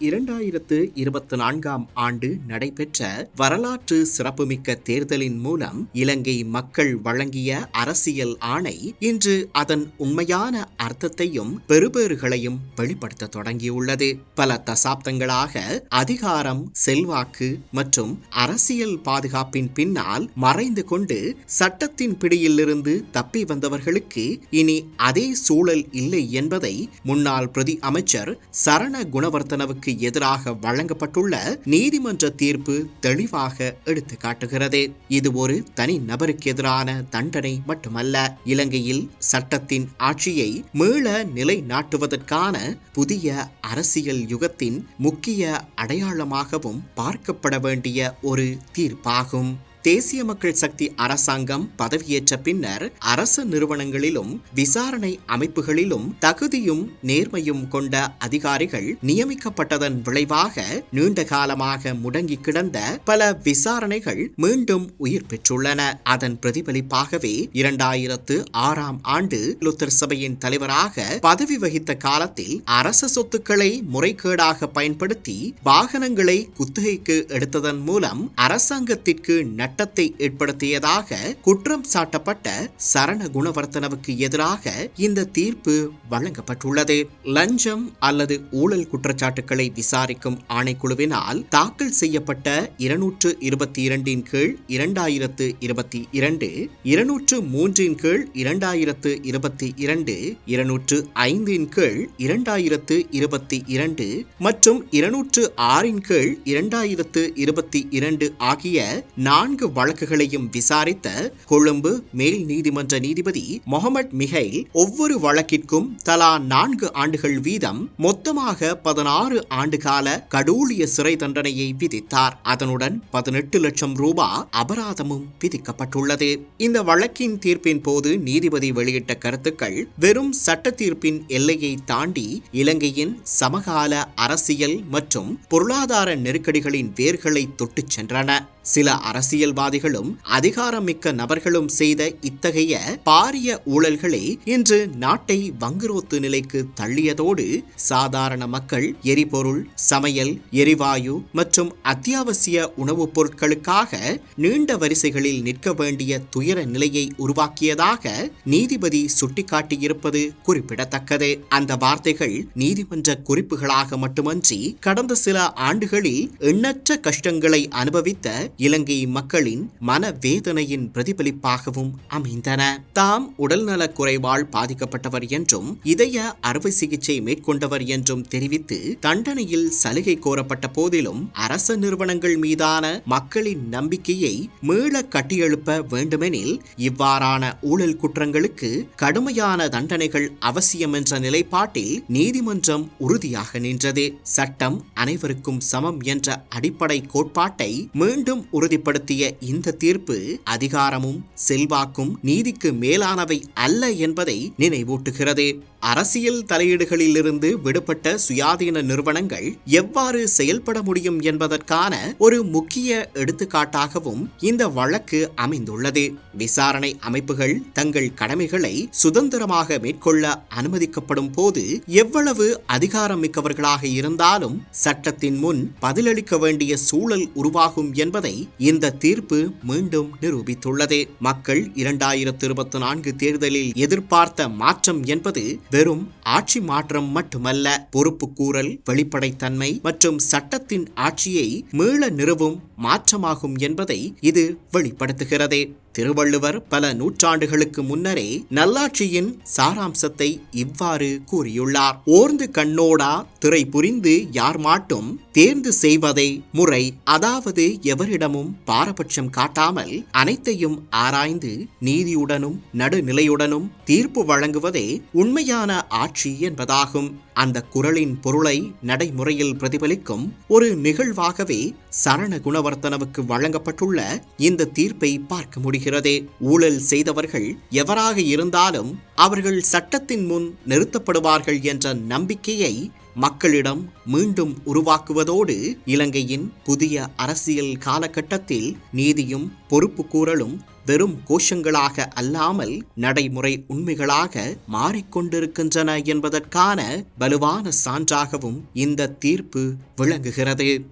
2024 ஆண்டு நடைபெற்ற வரலாற்று சிறப்புமிக்க தேர்தலின் மூலம் இலங்கை மக்கள் வழங்கிய அரசியல் ஆணை இன்று அதன் உண்மையான அர்த்தத்தையும் பெறுபேறுகளையும் வெளிப்படுத்த தொடங்கியுள்ளது. பல தசாப்தங்களாக அதிகாரம், செல்வாக்கு மற்றும் அரசியல் பாதுகாப்பின் பின்னால் மறைந்து கொண்டு சட்டத்தின் பிடியிலிருந்து தப்பி வந்தவர்களுக்கு இனி அதே சூழல் இல்லை என்பதை முன்னாள் பிரதி அமைச்சர் சரண குணவர்த்தனவுக்கு எதிராக வழங்கப்பட்டுள்ள நீதிமன்ற தீர்ப்பு தெளிவாக எடுத்து காட்டுகிறது. இது ஒரு தனி நபருக்கு எதிரான தண்டனை மட்டுமல்ல, இலங்கையில் சட்டத்தின் ஆட்சியை மீள நிலைநாட்டுவதற்கான புதிய அரசியல் யுகத்தின் முக்கிய அடையாளமாகவும் பார்க்கப்பட வேண்டிய ஒரு தீர்ப்பாகும். தேசிய மக்கள் சக்தி அரசாங்கம் பதவியேற்ற பின்னர் அரசு நிறுவனங்களிலும் விசாரணை அமைப்புகளிலும் தகுதியும் நேர்மையும் கொண்ட அதிகாரிகள் நியமிக்கப்பட்டதன் விளைவாக நீண்ட காலமாக முடங்கி கிடந்த பல விசாரணைகள் மீண்டும் உயிர் பெற்றுள்ளன. அதன் பிரதிபலிப்பாகவே 2006 ஆண்டு லுத்தர் சபையின் தலைவராக பதவி வகித்த காலத்தில் அரச சொத்துக்களை முறைகேடாக பயன்படுத்தி வாகனங்களை குத்தகைக்கு எடுத்ததன் மூலம் அரசாங்கத்திற்கு சட்டத்தை ஏற்படுத்தியதாக குற்றம் சாட்டப்பட்ட சரண குணவர்த்தனவுக்கு எதிராக இந்த தீர்ப்பு வழங்கப்பட்டுள்ளது. லஞ்சம் அல்லது ஊழல் குற்றச்சாட்டுகளை விசாரிக்கும் ஆணைக்குழுவினால் தாக்கல் செய்யப்பட்ட 222 கீழ் 2022, 203 கீழ் 2022, 205 கீழ் 2022 மற்றும் 206 கீழ் 2022 ஆகிய 4 வழக்குகளையும் விசாரித்த கொழும்பு மேல் நீதிமன்ற நீதிபதி முகமது மிகைல் ஒவ்வொரு வழக்கிற்கும் தலா 4 ஆண்டுகள் வீதம் மொத்தமாக 16 ஆண்டுகால கடூழிய சிறை தண்டனையை விதித்தார். அதனுடன் 18 லட்சம் ரூபாய் அபராதமும் விதிக்கப்பட்டுள்ளது. இந்த வழக்கின் தீர்ப்பின் போது நீதிபதி வெளியிட்ட கருத்துக்கள் வெறும் சட்ட தீர்ப்பின் எல்லையை தாண்டி இலங்கையின் சமகால அரசியல் மற்றும் பொருளாதார நெருக்கடிகளின் வேர்களை தொட்டுச் சென்றன. சில அரசியல்வாதிகளும் அதிகாரமிக்க நபர்களும் செய்த இத்தகைய பாரிய ஊழல்களை இன்று நாட்டை வங்குரோத்து நிலைக்கு தள்ளியதோடு சாதாரண மக்கள் எரிபொருள், சமையல், எரிவாயு மற்றும் அத்தியாவசிய உணவுப் பொருட்களுக்காக நீண்ட வரிசைகளில் நிற்க வேண்டிய துயர நிலையை உருவாக்கியதாக நீதிபதி சுட்டிக்காட்டியிருப்பது குறிப்பிடத்தக்கது. அந்த வார்த்தைகள் நீதிமன்ற குறிப்புகளாக மட்டுமன்றி கடந்த சில ஆண்டுகளில் எண்ணற்ற கஷ்டங்களை அனுபவித்த இலங்கை மக்களின் மனவேதனையின் பிரதிபலிப்பாகவும் அமைந்தன. தாம் உடல்நலக் குறைவால் பாதிக்கப்பட்டவர் என்றும் இதய அறுவை சிகிச்சை மேற்கொண்டவர் என்றும் தெரிவித்து தண்டனையில் சலுகை கோரப்பட்ட போதிலும் அரச நிறுவனங்கள் மீதான மக்களின் நம்பிக்கையை மீள கட்டியெழுப்ப வேண்டுமெனில் இவ்வாறான ஊழல் குற்றங்களுக்கு கடுமையான தண்டனைகள் அவசியம் என்ற நிலைப்பாட்டில் நீதிமன்றம் உறுதியாக நின்றது. சட்டம் அனைவருக்கும் சமம் என்ற அடிப்படை கோட்பாட்டை மீண்டும் உறுதிப்படுத்திய இந்த தீர்ப்பு அதிகாரமும் செல்வாக்கும் நீதிக்கு மேலானவை அல்ல என்பதை நினைவூட்டுகிறது. அரசியல் தலையீடுகளிலிருந்து விடுபட்ட சுயாதீன நிறுவனங்கள் எவ்வாறு செயல்பட முடியும் என்பதற்கான ஒரு முக்கிய எடுத்துக்காட்டாகவும் இந்த வழக்கு அமைந்துள்ளது. விசாரணை அமைப்புகள் தங்கள் கடமைகளை சுதந்திரமாக மேற்கொள்ள அனுமதிக்கப்படும் போது எவ்வளவு அதிகாரம் மிக்கவர்களாக இருந்தாலும் சட்டத்தின் முன் பதிலளிக்க வேண்டிய சூழல் உருவாகும் என்பதை இந்த தீர்ப்பு மீண்டும் நிரூபித்துள்ளது. மக்கள் 2024 தேர்தலில் எதிர்பார்த்த மாற்றம் என்பது வெறும் ஆட்சி மாற்றம் மட்டுமல்ல, பொறுப்புக்கூறல், வெளிப்படைத்தன்மை மற்றும் சட்டத்தின் ஆட்சியை மீள நிறுவும் மாற்றமாகும் என்பதை இது வெளிப்படுத்துகிறது. திருவள்ளுவர் பல நூற்றாண்டுகளுக்கு முன்னரே நல்லாட்சியின் சாராம்சத்தை இவ்வாறு கூறியுள்ளார். ஓர்ந்து கண்ணோடா திரை புரிந்து யார் மாட்டும் தேர்ந்து செய்வதை முறை. அதாவது எவரிடமும் பாரபட்சம் காட்டாமல் அனைத்தையும் ஆராய்ந்து நீதியுடனும் நடுநிலையுடனும் தீர்ப்பு வழங்குவதே உண்மையான ஆட்சி என்பதாகும். அந்த குறளின் பொருளை நடைமுறையில் பிரதிபலிக்கும் ஒரு நிகழ்வாகவே சரண குணவர்த்தனவுக்கு வழங்கப்பட்டுள்ள இந்த தீர்ப்பை பார்க்க முடிகிறது. ஊழல் செய்தவர்கள் எவராக இருந்தாலும் அவர்கள் சட்டத்தின் முன் நிறுத்தப்படுவார்கள் என்ற நம்பிக்கையை மக்களிடம் மீண்டும் உருவாக்குவதோடு இலங்கையின் புதிய அரசியல் காலகட்டத்தில் நீதியும் பொறுப்பு கூறலும் வெறும் கோஷங்களாக அல்லாமல் நடைமுறை உண்மைகளாக மாறிக்கொண்டிருக்கின்றன என்பதற்கான வலுவான சான்றாகவும் இந்த தீர்ப்பு விளங்குகிறது.